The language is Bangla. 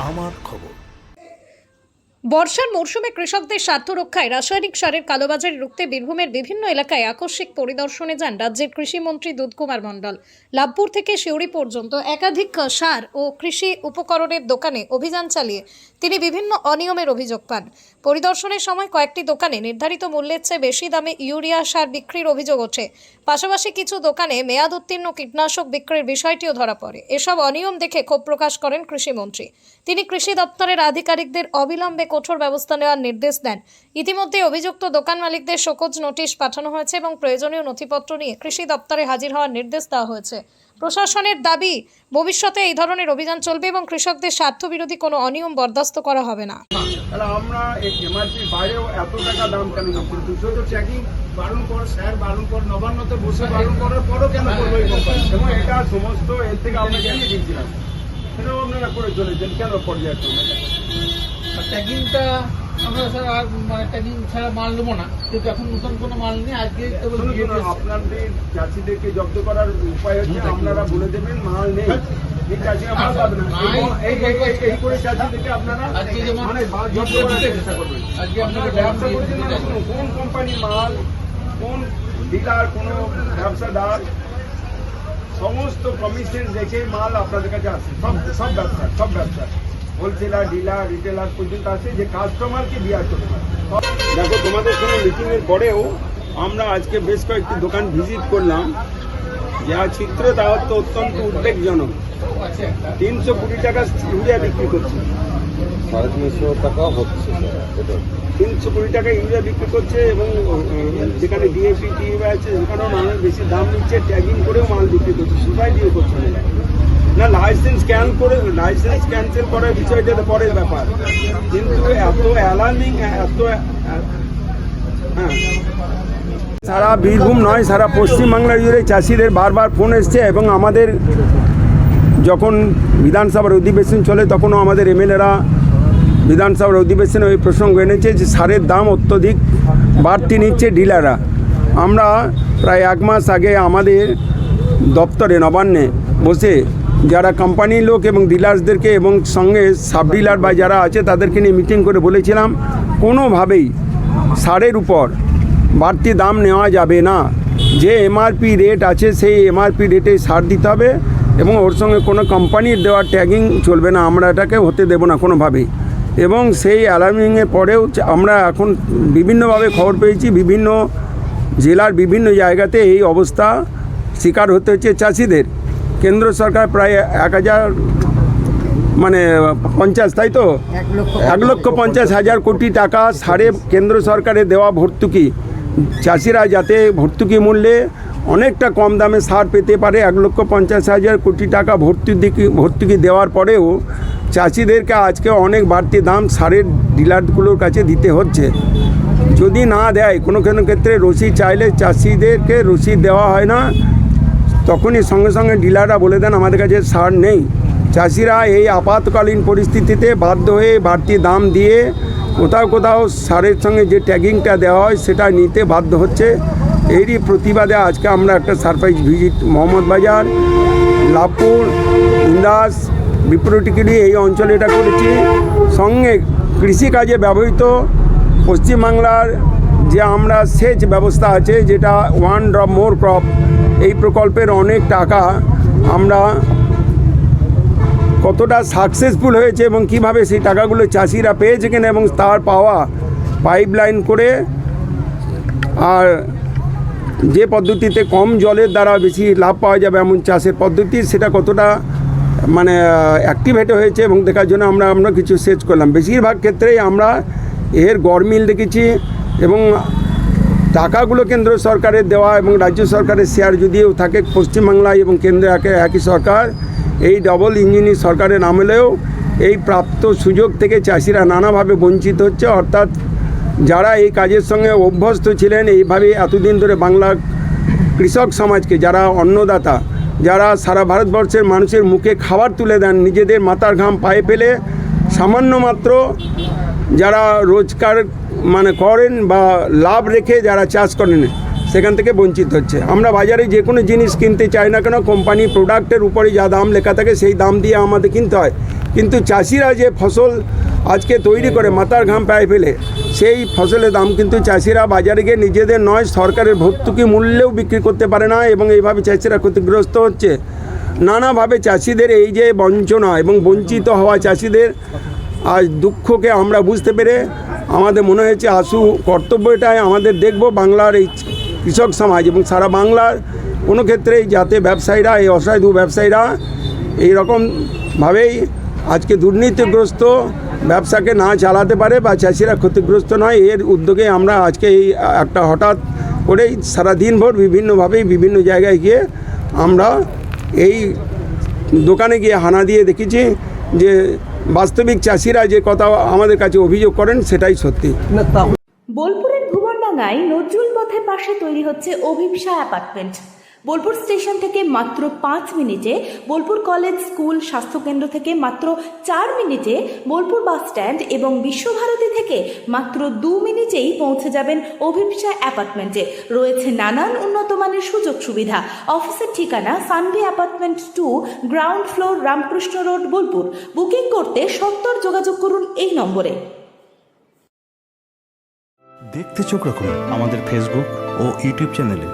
আমার খবর। বর্ষার মরশুমে কৃষকদের স্বার্থ রক্ষায় রাসায়নিক সারের কালোবাজারি রুখতে বীরভূমের বিভিন্ন এলাকায় আকস্মিক পরিদর্শনে যান রাজ্যের কৃষিমন্ত্রী দুধকুমার মণ্ডল। লাভপুর থেকে সিউড়ি পর্যন্ত একাধিক সার ও কৃষি উপকরণের দোকানে অভিযান চালিয়ে তিনি বিভিন্ন অনিয়মের অভিযোগ পান। পরিদর্শনের সময় কয়েকটি দোকানে নির্ধারিত মূল্যের চেয়ে বেশি দামে ইউরিয়া সার বিক্রির অভিযোগ ওঠে। পাশাপাশি কিছু দোকানে মেয়াদ উত্তীর্ণ কীটনাশক বিক্রির বিষয়টিও ধরা পড়ে। এসব অনিয়ম দেখে ক্ষোভ প্রকাশ করেন কৃষিমন্ত্রী। তিনি কৃষি দপ্তরের আধিকারিকদের অবিলম্বে কঠোর ব্যবস্থা নেওয়ার নির্দেশ দেন। ইতিমধ্যে অভিযুক্ত দোকান মালিকদের শোকজ নোটিশ পাঠানো হয়েছে এবং প্রয়োজনীয় নথিপত্র নিয়ে কৃষি দপ্তরে হাজির হওয়ার নির্দেশ দেওয়া হয়েছে। প্রশাসনের দাবি, ভবিষ্যতে এই ধরনের অভিযান চলবে এবং কৃষকদের স্বার্থবিরোধী কোনো অনিয়ম বরদাস্ত করা হবে না। তাহলে আমরা এই এমআরপির বাইরেও এত টাকা দাম কেন করছি? দুশো তো চেকিং বারণ কর, স্যার বারণ কর, নবান্নতে বসে বারণ করার পরও কেন করবো এই কোম্পানি? এবং এটা সমস্ত এর থেকে আমরা জানিয়ে দিয়েছিলাম, সেটাও আপনারা করে চলেছেন কেন পর্যায়ক্রমে? ট্যাগিংটা আমরা স্যার আর মানে ট্যাগিং ছাড়া মাল নেবো না, কিন্তু এখন নতুন কোনো মাল নেই। আজকে আপনাদের চাষিদেরকে জব্দ করার উপায় হচ্ছে আপনারা বলে দেবেন মাল নেই, এই চাষিরা মাল পাবে না। এই করে চাষিদেরকে আপনারা মানে জব্দ করার চেষ্টা করবেন। আজকে আপনারা ব্যবসা করছেন না, কোন কোম্পানির মাল, কোন ডিলার, কোন ব্যবসাদার, সমস্ত কমিশন দেখে মাল আপনাদের কাছে আসে। সব ব্যবসা হোলসেলার, ডিলার, রিটেলার পর্যন্ত আছে, যে কাস্টমারকে বিয়ার করতে পারে। দেখো, তোমাদের সঙ্গে মিটিং এর পরেও আমরা আজকে বেশ কয়েকটি দোকান ভিজিট করলাম, যা চিত্র তা তো অত্যন্ত উদ্বেগজনক। 320 টাকা ইউরিয়া বিক্রি করছে, 350 টাকা হচ্ছে, 320 টাকা ইউরিয়া বিক্রি করছে, এবং যেখানে ডিএপি টিএপি আছে সেখানেও অনেক বেশি দাম নিচ্ছে। ট্যাগিং করেও মাল বিক্রি করছে, সুপাই দিয়ে করছে না। লাইসেন্স ক্যান্সেল করার বিষয়টা তো পরের ব্যাপার, কিন্তু এত অ্যালার্মিং, সারা বীরভূম নয়, সারা পশ্চিমবাংলা জুড়ে চাষিদের বারবার ফোন এসছে, এবং আমাদের যখন বিধানসভার অধিবেশন চলে তখনও আমাদের এমএলএরা বিধানসভার অধিবেশনে ওই প্রসঙ্গ এনেছে যে সারের দাম অত্যধিক বাড়তি নিচ্ছে ডিলাররা। আমরা প্রায় 1 মাস আগে আমাদের দপ্তরে নবান্নে বসে যারা কোম্পানির লোক এবং ডিলার্সদেরকে এবং সঙ্গে সাব ডিলার বা যারা আছে তাদেরকে নিয়ে মিটিং করে বলেছিলাম, কোনোভাবেই সারের উপর বাড়তি দাম নেওয়া যাবে না। যে এমআরপি রেট আছে সেই এমআরপি রেটে সার দিতে হবে, এবং ওর সঙ্গে কোনো কোম্পানির দেওয়া ট্যাগিং চলবে না। আমরা এটাকে হতে দেব না কোনোভাবেই। এবং সেই অ্যালার্মিংয়ের পরেও আমরা এখন বিভিন্নভাবে খবর পেয়েছি, বিভিন্ন জেলার বিভিন্ন জায়গাতে এই অবস্থা শিকার হতে হচ্ছে চাষিদের। কেন্দ্র সরকার প্রায় 1,050, তাই তো 1,50,000 কোটি টাকা সারে কেন্দ্র সরকারে দেওয়া ভর্তুকি, চাষিরা যাতে ভর্তুকি মূল্যে অনেকটা কম দামে সার পেতে পারে, 1,50,000 কোটি টাকা ভর্তুকি দেওয়ার পরেও চাষিদেরকে আজকে অনেক বাড়তি দাম সারের ডিলারগুলোর কাছে দিতে হচ্ছে। যদি না দেয়, কোনো ক্ষেত্রে রসিদ চাইলে চাষিদেরকে রসিদ দেওয়া হয় না, তখনই সঙ্গে সঙ্গে ডিলাররা বলে দেন আমাদের কাছে সার নেই। চাষিরা এই আপাতকালীন পরিস্থিতিতে বাধ্য হয়ে বাড়তি দাম দিয়ে কোথাও সারের সঙ্গে যে ট্যাগিংটা দেওয়া হয় সেটা নিতে বাধ্য হচ্ছে। এরই প্রতিবাদে আজকে আমরা একটা সারপ্রাইজ ভিজিট মোহাম্মদবাজার, লাভপুর, ইন্দাস, বিপ্রটিকিরি এই অঞ্চলে এটা করেছি। সঙ্গে কৃষিকাজে ব্যবহৃত পশ্চিমবাংলার যে আমরা সেচ ব্যবস্থা আছে, যেটা 1 ড্রপ মোর ক্রপ, এই প্রকল্পের অনেক টাকা আমরা কতটা সাকসেসফুল হয়েছে এবং কিভাবে সেই টাকাগুলো চাষিরা পেয়েছে কিনা, এবং তার পাওয়া পাইপলাইন করে আর যে পদ্ধতিতে কম জলের দ্বারা বেশি লাভ পাওয়া যাবে এমন চাষের পদ্ধতি, সেটা কতটা অ্যাক্টিভেট হয়েছে এবং দেখার জন্য আমরা কিছু সেচ করলাম। বেশিরভাগ ক্ষেত্রেই আমরা এর গরমিল দেখেছি, এবং টাকাগুলো কেন্দ্র সরকারের দেওয়া এবং রাজ্য সরকারের শেয়ার যদিও থাকে পশ্চিমবাংলায় এবং কেন্দ্রে একই সরকার, এই ডবল ইঞ্জিনি সরকারের আমলেও এই প্রাপ্ত সুযোগ থেকে চাষিরা নানাভাবে বঞ্চিত হচ্ছে। অর্থাৎ যারা এই কাজের সঙ্গে অভ্যস্ত ছিলেন, এইভাবে এতদিন ধরে বাংলা কৃষক সমাজকে, যারা অন্নদাতা, যারা সারা ভারতবর্ষের মানুষের মুখে খাবার তুলে দেন, নিজেদের মাথার ঘাম পায়ে ফেলে সামান্য মাত্র যারা রোজগার করেন বা লাভ রেখে যারা চাষ করেন, সেখান থেকে বঞ্চিত হচ্ছে। আমরা বাজারে যে কোনো জিনিস কিনতে চাই না কেন, কোম্পানি প্রোডাক্টের উপরে যা দাম লেখা থাকে সেই দাম দিয়ে আমাদের কিনতে হয়, কিন্তু চাষিরা যে ফসল আজকে তৈরি করে মাথার ঘাম পায়ে ফেলে, সেই ফসলের দাম কিন্তু চাষিরা বাজারে গিয়ে নিজেদের নয় সরকারের ভর্তুকি মূল্যেও বিক্রি করতে পারে না, এবং এইভাবে চাষিরা ক্ষতিগ্রস্ত হচ্ছে। নানাভাবে চাষিদের এই যে বঞ্চনা এবং বঞ্চিত হওয়া চাষিদের আজ দুঃখকে আমরা বুঝতে পেরে আমাদের মনে হয়েছে আশু কর্তব্য এটাই আমাদের দেখব বাংলার এই কৃষক সমাজ এবং সারা বাংলার কোনো ক্ষেত্রেই যাতে ব্যবসায়ীরা, এই অসাধু ব্যবসায়ীরা এইরকমভাবেই আজকে দুর্নীতিগ্রস্ত ব্যবসাকে না চালাতে পারে বা চাষিরা ক্ষতিগ্রস্ত নয়, এর উদ্যোগে আমরা আজকে এই একটা হঠাৎ করেই সারা দিনভর বিভিন্নভাবেই বিভিন্ন জায়গায় গিয়ে আমরা এই দোকানে গিয়ে হানা দিয়ে দেখেছি যে বাস্তবিক চাষিরা যে কথা আমাদের কাছে অভিযোগ করেন সেটাই সত্যি। বোলপুরের ভুবনডাঙ্গায় নজরুল পথের পাশে তৈরি হচ্ছে অভিপ্সা অ্যাপার্টমেন্ট। বোলপুর স্টেশন থেকে মাত্র 5 মিনিটে, বোলপুর কলেজ, স্কুল, স্বাস্থ্যকেন্দ্র থেকে মাত্র 4 মিনিটে, বোলপুর বাস স্ট্যান্ড এবং বিশ্বভারতী থেকে মাত্র 2 মিনিটেই পৌঁছে যাবেন অভিপ্সা অ্যাপার্টমেন্টে। রয়েছে নানান উন্নত মানের সুযোগ সুবিধা। অফিসের ঠিকানা Sanvi apartment 2, ground floor, Ramakrishna road, Bolpur. Booking করতে 70 যোগাযোগ করুন এই নম্বরে। দেখতে চোখ রাখুন আমাদের ফেসবুক ও ইউটিউব চ্যানেলে।